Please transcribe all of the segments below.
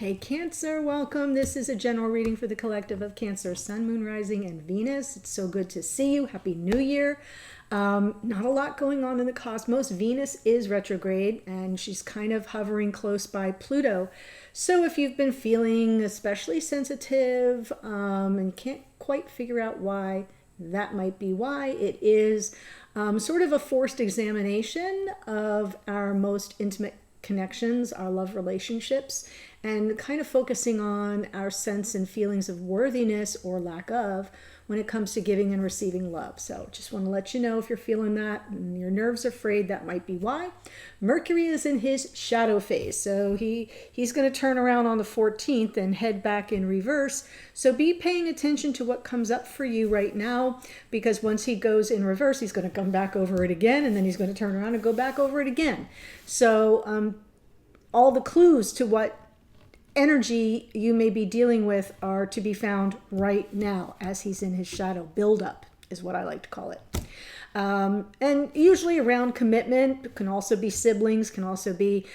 Hey Cancer, welcome. This is a general reading for the collective of Cancer, Sun, Moon, Rising, and Venus. It's so good to see you. Happy New Year. Not a lot going on in the cosmos. Venus is retrograde and she's kind of hovering close by Pluto. So if you've been feeling especially sensitive and can't quite figure out why, that might be why. It is sort of a forced examination of our most intimate connections, our love relationships, and kind of focusing on our sense and feelings of worthiness or lack of when it comes to giving and receiving love. So just want to let you know if you're feeling that and your nerves are frayed, that might be why. Mercury is in his shadow phase, so he's going to turn around on the 14th and head back in reverse. So be paying attention to what comes up for you right now, because once he goes in reverse, he's going to come back over it again, and then he's going to turn around and go back over it again. So all the clues to what energy you may be dealing with are to be found right now as he's in his shadow. Build up is what I like to call it. And usually around commitment, can also be siblings, can also be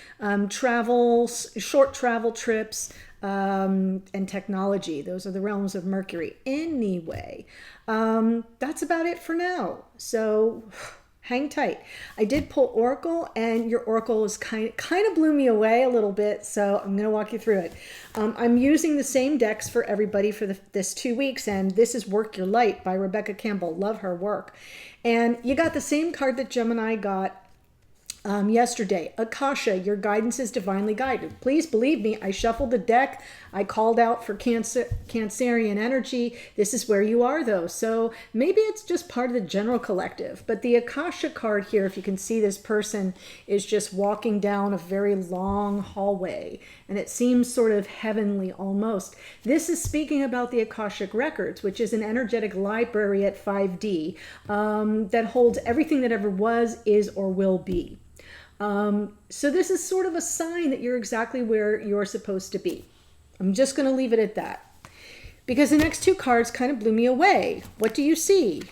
travels, short travel trips, and technology. Those are the realms of Mercury. Anyway, that's about it for now. So hang tight. I did pull Oracle, and your Oracle is kind of blew me away a little bit, so I'm going to walk you through it. I'm using the same decks for everybody for this 2 weeks, and this is Work Your Light by Rebecca Campbell. Love her work. And you got the same card that Gemini got yesterday. Akasha, your guidance is divinely guided. Please believe me, I shuffled the deck. I called out for Cancerian energy. This is where you are though. So maybe it's just part of the general collective. But the Akasha card here, if you can see, this person is just walking down a very long hallway. And it seems sort of heavenly almost. This is speaking about the Akashic Records, which is an energetic library at 5D that holds everything that ever was, is, or will be. So this is sort of a sign that you're exactly where you're supposed to be. I'm just going to leave it at that, because the next two cards kind of blew me away. What do you see?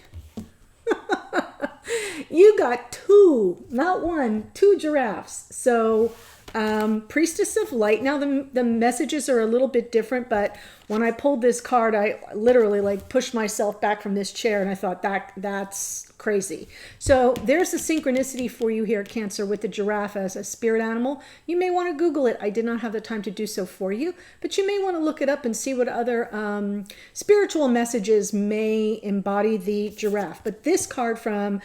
You got two, not one, two giraffes. So Priestess of Light. Now the messages are a little bit different, but when I pulled this card, I literally like pushed myself back from this chair and I thought that's crazy. So there's a synchronicity for you here, Cancer, with the giraffe as a spirit animal. You may want to Google it. I did not have the time to do so for you, but you may want to look it up and see what other spiritual messages may embody the giraffe. But this card from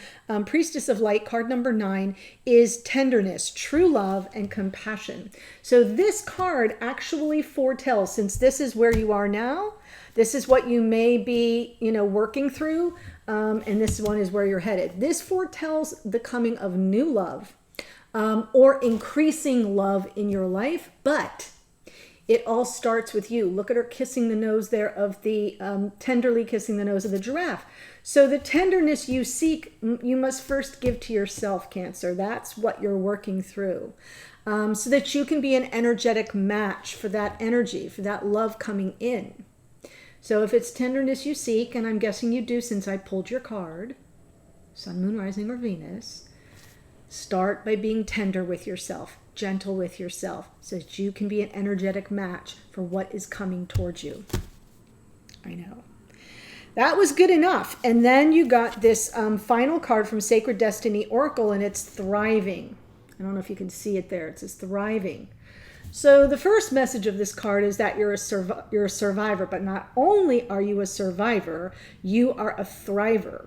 Priestess of Light, card number 9, is tenderness, true love, and compassion. So this card actually foretells, since this is where you are now, this is what you may be, working through, and this one is where you're headed. This foretells the coming of new love, or increasing love in your life, but it all starts with you. Look at her kissing the nose there of the, tenderly kissing the nose of the giraffe. So the tenderness you seek, you must first give to yourself, Cancer. That's what you're working through. So that you can be an energetic match for that energy, for that love coming in. So if it's tenderness you seek, and I'm guessing you do since I pulled your card, Sun, Moon, Rising, or Venus, start by being tender with yourself, gentle with yourself, so that you can be an energetic match for what is coming towards you. I know. That was good enough. And then you got this final card from Sacred Destiny Oracle, and it's thriving. I don't know if you can see it there. It says thriving. So the first message of this card is that you're a survivor, but not only are you a survivor, you are a thriver.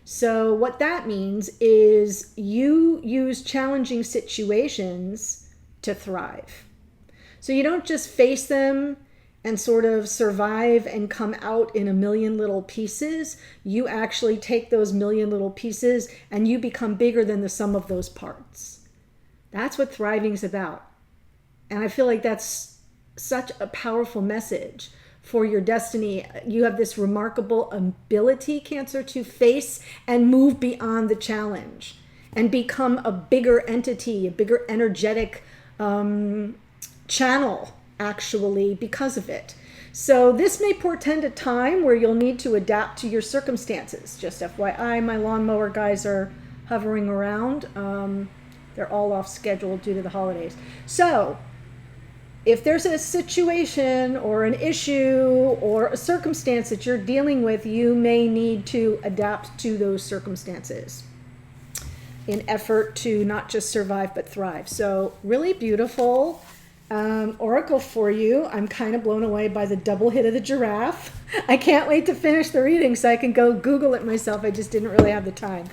So what that means is you use challenging situations to thrive. So you don't just face them and sort of survive and come out in a million little pieces. You actually take those million little pieces and you become bigger than the sum of those parts. That's what thriving is about. And I feel like that's such a powerful message for your destiny. You have this remarkable ability, Cancer, to face and move beyond the challenge and become a bigger entity, a bigger energetic channel, actually, because of it. So this may portend a time where you'll need to adapt to your circumstances. Just FYI, my lawnmower guys are hovering around. They're all off schedule due to the holidays. So if there's a situation or an issue or a circumstance that you're dealing with, you may need to adapt to those circumstances in effort to not just survive but thrive. So really beautiful oracle for you. I'm kind of blown away by the double hit of the giraffe. I can't wait to finish the reading so I can go Google it myself. I just didn't really have the time.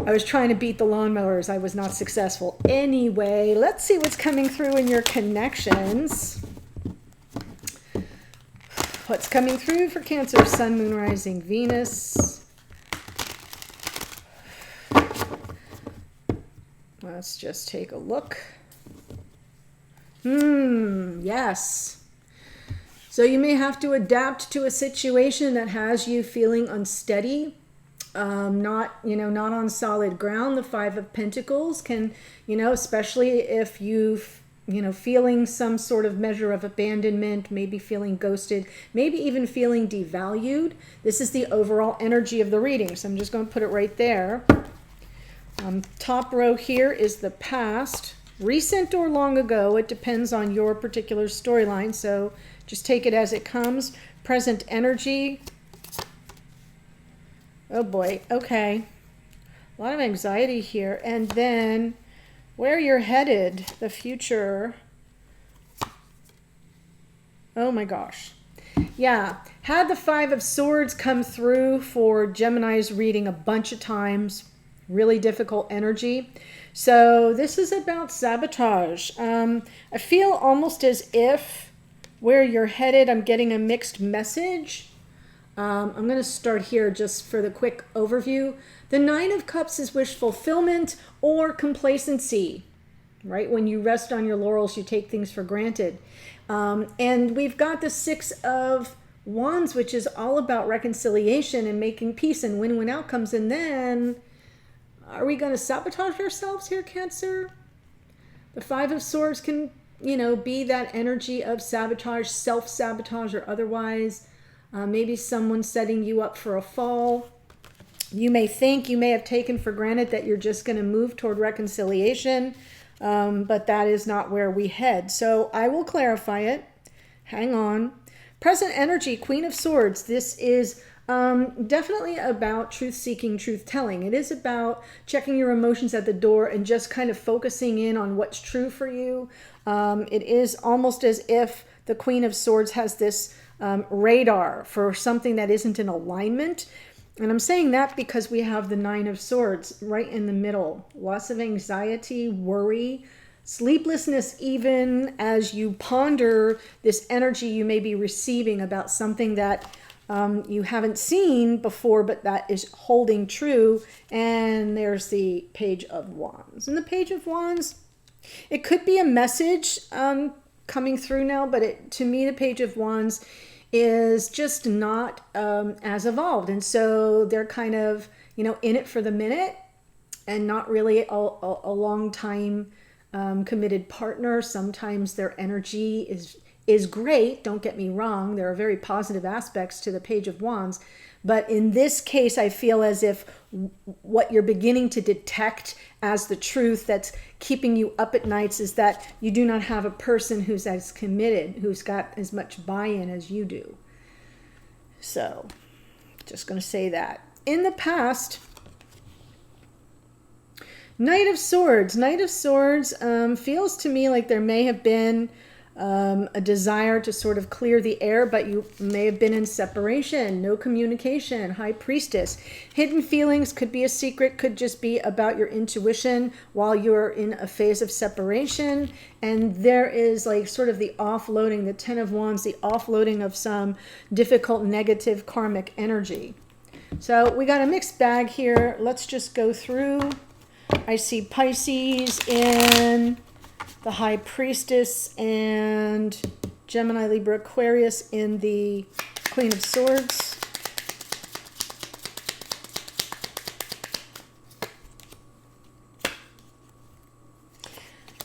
I was trying to beat the lawnmowers. I was not successful. Anyway, let's see what's coming through in your connections. What's coming through for Cancer, Sun, Moon, Rising, Venus? Let's just take a look. Yes. So you may have to adapt to a situation that has you feeling unsteady, not on solid ground. The Five of Pentacles can, especially if you've, feeling some sort of measure of abandonment, maybe feeling ghosted, maybe even feeling devalued. This is the overall energy of the reading. So I'm just going to put it right there. Top row here is the past, recent or long ago. It depends on your particular storyline. So just take it as it comes. Present energy. Oh boy. Okay. A lot of anxiety here. And then where you're headed, the future. Oh my gosh. Yeah. Had the Five of Swords come through for Gemini's reading a bunch of times. Really difficult energy. So this is about sabotage. I feel almost as if where you're headed, I'm getting a mixed message. I'm going to start here just for the quick overview. The Nine of Cups is wish fulfillment or complacency, right? When you rest on your laurels, you take things for granted. And we've got the Six of Wands, which is all about reconciliation and making peace and win-win outcomes. And then, are we going to sabotage ourselves here, Cancer? The Five of Swords can, be that energy of sabotage, self-sabotage or otherwise. Maybe someone setting you up for a fall. You may have taken for granted that you're just going to move toward reconciliation, but that is not where we head. So I will clarify it. Hang on. Present energy, Queen of Swords. This is definitely about truth-seeking, truth-telling. It is about checking your emotions at the door and just kind of focusing in on what's true for you. It is almost as if the Queen of Swords has this radar for something that isn't in alignment. And I'm saying that because we have the Nine of Swords right in the middle. Lots of anxiety, worry, sleeplessness, even as you ponder this energy you may be receiving about something that you haven't seen before, but that is holding true. And there's the Page of Wands. And the Page of Wands, it could be a message coming through now, but to me, the Page of Wands is just not as evolved. And so they're kind of, in it for the minute and not really a long time committed partner. Sometimes their energy is great. Don't get me wrong. There are very positive aspects to the Page of Wands. But in this case, I feel as if what you're beginning to detect as the truth that's keeping you up at nights is that you do not have a person who's as committed, who's got as much buy-in as you do. So, just going to say that. In the past, Knight of Swords. Knight of Swords feels to me like there may have been a desire to sort of clear the air, but you may have been in separation, no communication. High Priestess. Hidden feelings could be a secret, could just be about your intuition while you're in a phase of separation. And there is like sort of the offloading, the Ten of Wands, the offloading of some difficult, negative, karmic energy. So we got a mixed bag here. Let's just go through. I see Pisces in the High Priestess and Gemini, Libra, Aquarius in the Queen of Swords.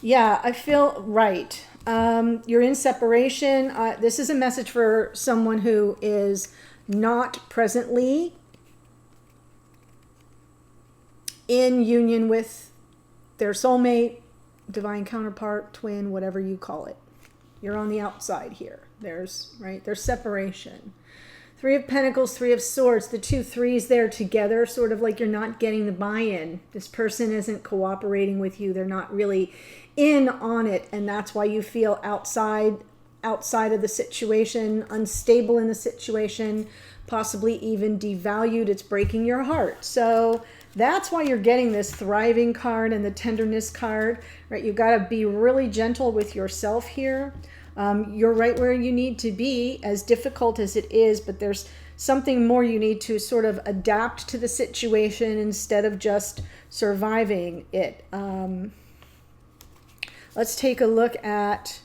Yeah, I feel right. You're in separation. This is a message for someone who is not presently in union with their soulmate, divine counterpart, twin, whatever you call it. You're on the outside here. There's separation. Three of Pentacles, Three of Swords, the two threes there together, sort of like you're not getting the buy-in. This person isn't cooperating with you. They're not really in on it, and that's why you feel outside of the situation, unstable in the situation, possibly even devalued. It's breaking your heart. So that's why you're getting this thriving card and the tenderness card, right? You got to be really gentle with yourself here. You're right where you need to be, as difficult as it is, but there's something more. You need to sort of adapt to the situation instead of just surviving it. Let's take a look at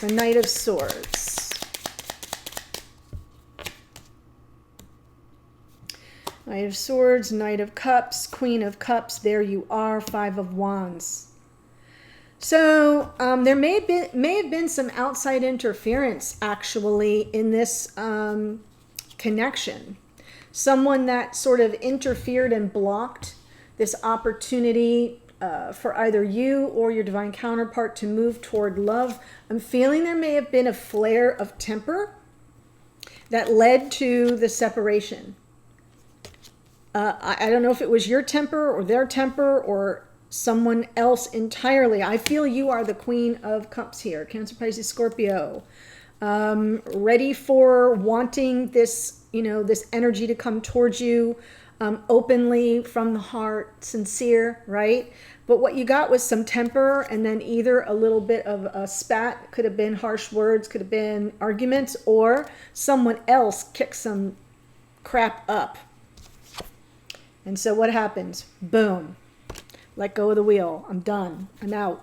the Knight of Swords. Knight of Swords, Knight of Cups, Queen of Cups. There you are, Five of Wands. So there may have been some outside interference actually in this connection. Someone that sort of interfered and blocked this opportunity for either you or your divine counterpart to move toward love. I'm feeling there may have been a flare of temper that led to the separation. I don't know if it was your temper or their temper or someone else entirely. I feel you are the Queen of Cups here, Cancer, Pisces, Scorpio, ready for wanting this, this energy to come towards you openly from the heart, sincere, right? But what you got was some temper and then either a little bit of a spat, could have been harsh words, could have been arguments, or someone else kicked some crap up. And so what happens? Boom. Let go of the wheel. I'm done. I'm out.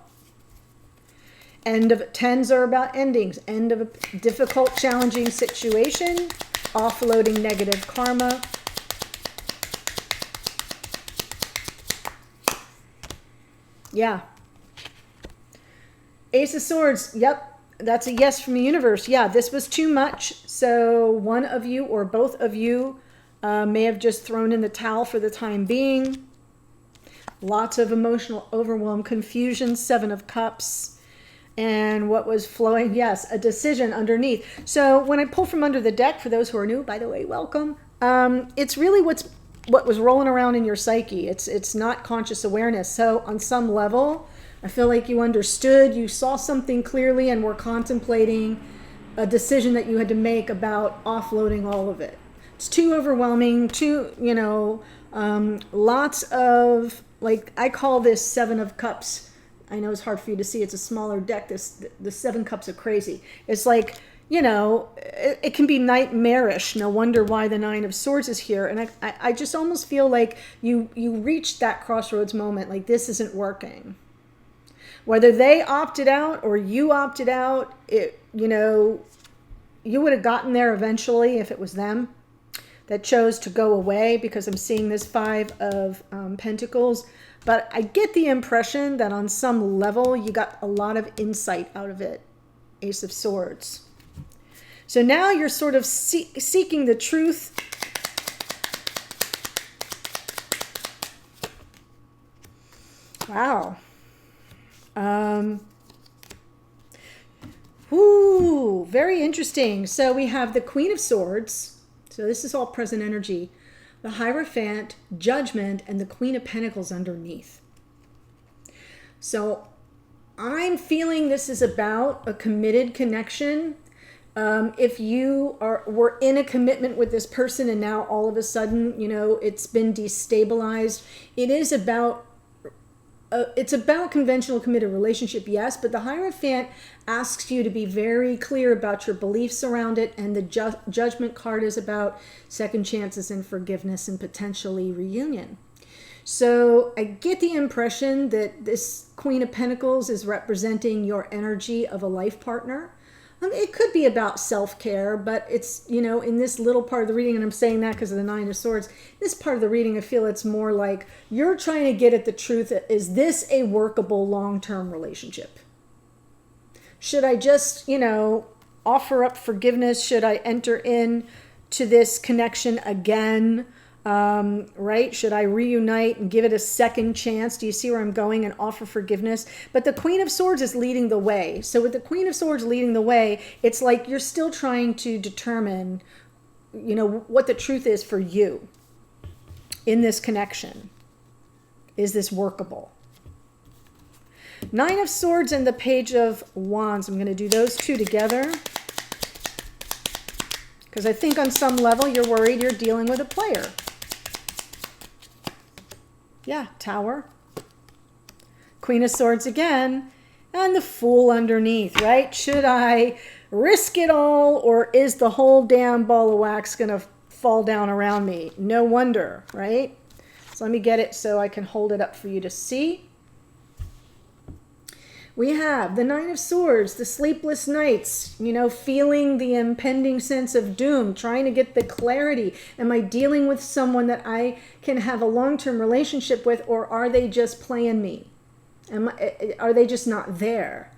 Tens are about endings. End of a difficult, challenging situation. Offloading negative karma. Yeah. Ace of Swords. Yep. That's a yes from the universe. Yeah, this was too much. So one of you or both of you may have just thrown in the towel for the time being. Lots of emotional overwhelm, confusion, Seven of Cups. And what was flowing? Yes, a decision underneath. So when I pull from under the deck, for those who are new, by the way, welcome. It's really what was rolling around in your psyche. It's not conscious awareness. So on some level, I feel like you understood, you saw something clearly and were contemplating a decision that you had to make about offloading all of it. It's too overwhelming, lots of, like, I call this Seven of Cups. I know it's hard for you to see. It's a smaller deck. The Seven Cups are crazy. It's like, it can be nightmarish. No wonder why the Nine of Swords is here. And I just almost feel like you reached that crossroads moment, like this isn't working. Whether they opted out or you opted out, you would have gotten there eventually if it was them that chose to go away, because I'm seeing this Five of Pentacles. But I get the impression that on some level you got a lot of insight out of it. Ace of Swords. So now you're sort of seeking the truth. Wow. Very interesting. So we have the Queen of Swords. So this is all present energy. The Hierophant, Judgment, and the Queen of Pentacles underneath. So I'm feeling this is about a committed connection. If you were in a commitment with this person and now all of a sudden, it's been destabilized. It is about it's about conventional committed relationship, yes, but the Hierophant asks you to be very clear about your beliefs around it, and the Judgment card is about second chances and forgiveness and potentially reunion. So I get the impression that this Queen of Pentacles is representing your energy of a life partner. It could be about self-care, but it's, in this little part of the reading, and I'm saying that because of the Nine of Swords, this part of the reading, I feel it's more like you're trying to get at the truth. Is this a workable long-term relationship? Should I just, offer up forgiveness? Should I enter in to this connection again? Right? Should I reunite and give it a second chance? Do you see where I'm going, and offer forgiveness? But the Queen of Swords is leading the way. So with the Queen of Swords leading the way, it's like you're still trying to determine, you know, what the truth is for you in this connection. Is this workable? Nine of Swords and the Page of Wands. I'm going to do those two together, because I think on some level you're worried you're dealing with a player. Yeah, Tower. Queen of Swords again, and the Fool underneath, right? Should I risk it all, or is the whole damn ball of wax going to fall down around me? No wonder, right? So let me get it so I can hold it up for you to see. We have the Nine of Swords, the sleepless nights, you know, feeling the impending sense of doom, trying to get the clarity. Am I dealing with someone that I can have a long-term relationship with, or are they just playing me? Are they just not there?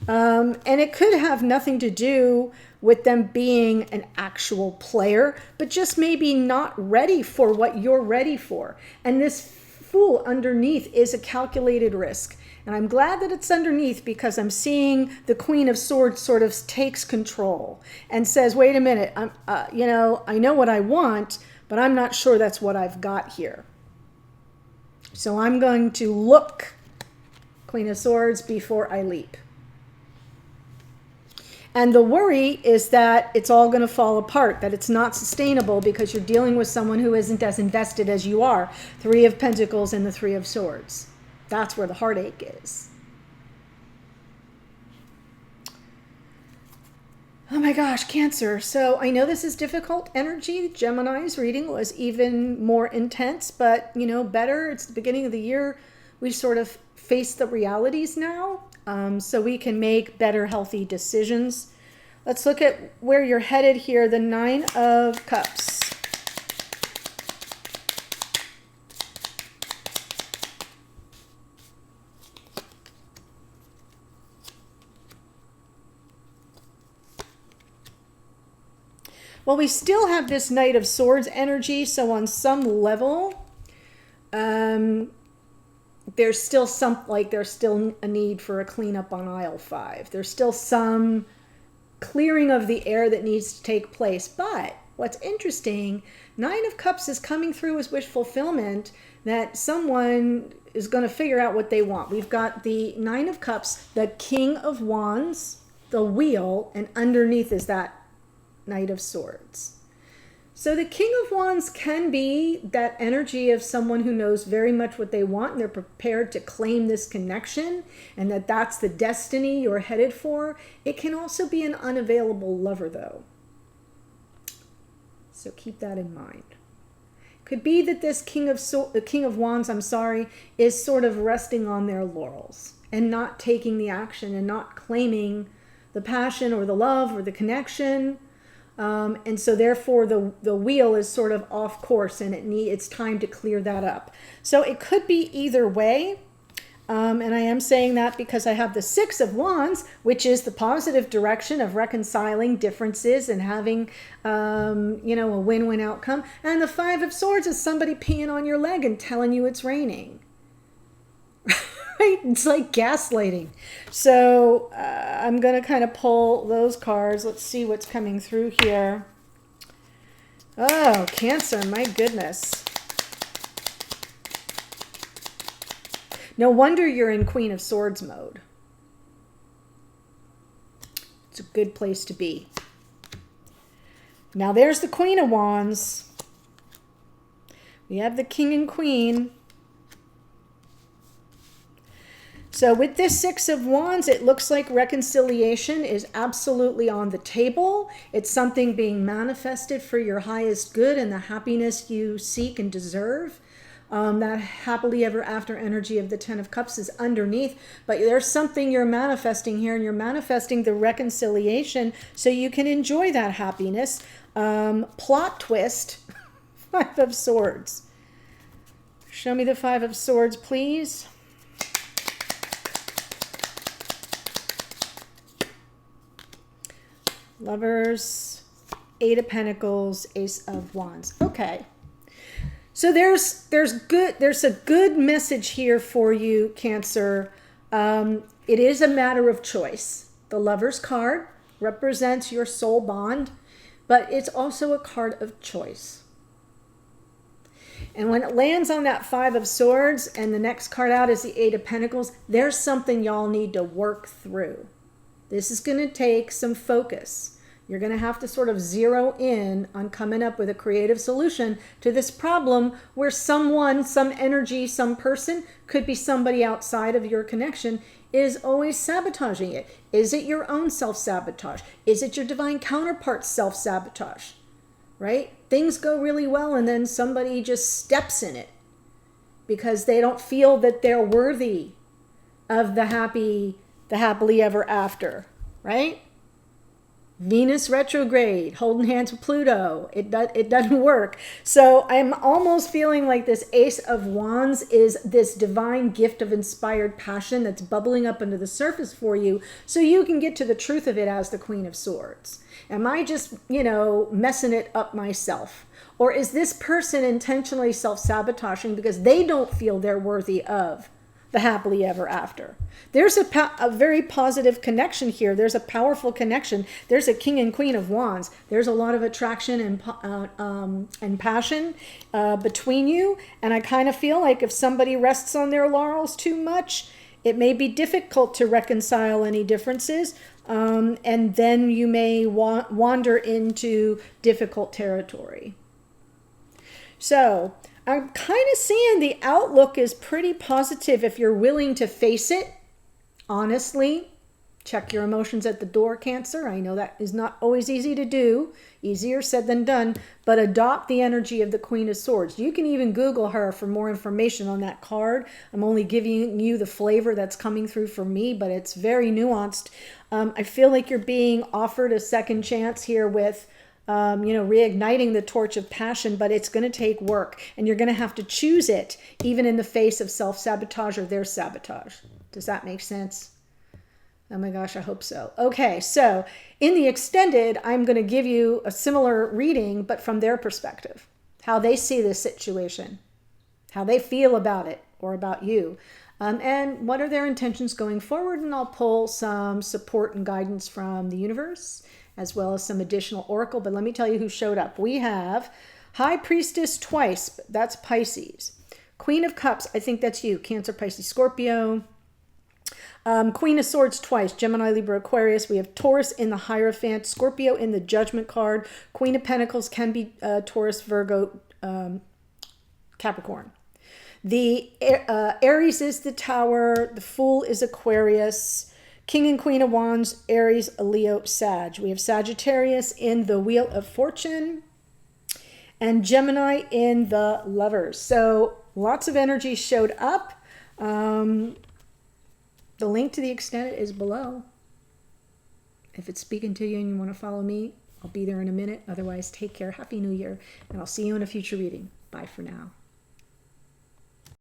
And it could have nothing to do with them being an actual player, but just maybe not ready for what you're ready for. And this Fool underneath is a calculated risk. And I'm glad that it's underneath, because I'm seeing the Queen of Swords sort of takes control and says, wait a minute, you know, I know what I want, but I'm not sure that's what I've got here. So I'm going to look, Queen of Swords, before I leap. And the worry is that it's all going to fall apart, that it's not sustainable, because you're dealing with someone who isn't as invested as you are. Three of Pentacles and the Three of Swords. That's where the heartache is. Oh my gosh, Cancer. So I know this is difficult energy. Gemini's reading was even more intense, but you know, better. It's the beginning of the year. We sort of face the realities now, so we can make better, healthy decisions. Let's look at where you're headed here. The Nine of Cups. Well, we still have this Knight of Swords energy, so on some level, there's still there's still a need for a cleanup on aisle 5. There's still some clearing of the air that needs to take place. But what's interesting, Nine of Cups is coming through as wish fulfillment, that someone is going to figure out what they want. We've got the Nine of Cups, the King of Wands, the Wheel, and underneath is that Knight of Swords. So the King of Wands can be that energy of someone who knows very much what they want, and they're prepared to claim this connection, and that's the destiny you're headed for. It can also be an unavailable lover, though. So keep that in mind. Could be that this King of Wands, is sort of resting on their laurels and not taking the action and not claiming the passion or the love or the connection. And so therefore the wheel is sort of off course, and it's time to clear that up. So it could be either way. And I am saying that because I have the Six of Wands, which is the positive direction of reconciling differences and having, a win-win outcome. And the Five of Swords is somebody peeing on your leg and telling you it's raining. Right? It's like gaslighting. So I'm going to kind of pull those cards. Let's see what's coming through here. Oh, Cancer, my goodness. No wonder you're in Queen of Swords mode. It's a good place to be. Now there's the Queen of Wands. We have the King and Queen. So with this Six of Wands, it looks like reconciliation is absolutely on the table. It's something being manifested for your highest good and the happiness you seek and deserve. That happily ever after energy of the Ten of Cups is underneath, but there's something you're manifesting here, and you're manifesting the reconciliation so you can enjoy that happiness. Plot twist, Five of Swords. Show me the Five of Swords, please. Lovers, Eight of Pentacles, Ace of Wands. Okay. So there's a good message here for you, Cancer. It is a matter of choice. The Lover's card represents your soul bond, but it's also a card of choice. And when it lands on that Five of Swords and the next card out is the Eight of Pentacles, there's something y'all need to work through. This is going to take some focus. You're going to have to sort of zero in on coming up with a creative solution to this problem where someone, some energy, some person, could be somebody outside of your connection, is always sabotaging it. Is it your own self-sabotage? Is it your divine counterpart's self-sabotage? Right? Things go really well and then somebody just steps in it because they don't feel that they're worthy of the happily ever after, right? Venus retrograde, holding hands with Pluto. It doesn't work. So I'm almost feeling like this Ace of Wands is this divine gift of inspired passion that's bubbling up under the surface for you so you can get to the truth of it as the Queen of Swords. Am I just, messing it up myself? Or is this person intentionally self-sabotaging because they don't feel they're worthy of the happily ever after? There's a very positive connection here. There's a powerful connection. There's a King and Queen of Wands. There's a lot of attraction and passion between you. And I kind of feel like if somebody rests on their laurels too much, it may be difficult to reconcile any differences. And then you may wander into difficult territory. So I'm kind of seeing the outlook is pretty positive if you're willing to face it. Honestly, check your emotions at the door, Cancer. I know that is not always easy to do. Easier said than done. But adopt the energy of the Queen of Swords. You can even Google her for more information on that card. I'm only giving you the flavor that's coming through for me, but it's very nuanced. I feel like you're being offered a second chance here with reigniting the torch of passion, but it's going to take work and you're going to have to choose it even in the face of self-sabotage or their sabotage. Does that make sense? Oh my gosh, I hope so. Okay, so in the extended, I'm going to give you a similar reading, but from their perspective, how they see this situation, how they feel about it or about you, and what are their intentions going forward. And I'll pull some support and guidance from the universe, as well as some additional oracle. But let me tell you who showed up. We have High Priestess twice. That's Pisces. Queen of Cups. I think that's you. Cancer, Pisces, Scorpio. Queen of Swords twice. Gemini, Libra, Aquarius. We have Taurus in the Hierophant. Scorpio in the Judgment card. Queen of Pentacles can be Taurus, Virgo, Capricorn. The Aries is the Tower. The Fool is Aquarius. King and Queen of Wands, Aries, Leo, Sag. We have Sagittarius in the Wheel of Fortune and Gemini in the Lovers. So lots of energy showed up. The link to the extended is below. If it's speaking to you and you want to follow me, I'll be there in a minute. Otherwise, take care. Happy New Year. And I'll see you in a future reading. Bye for now.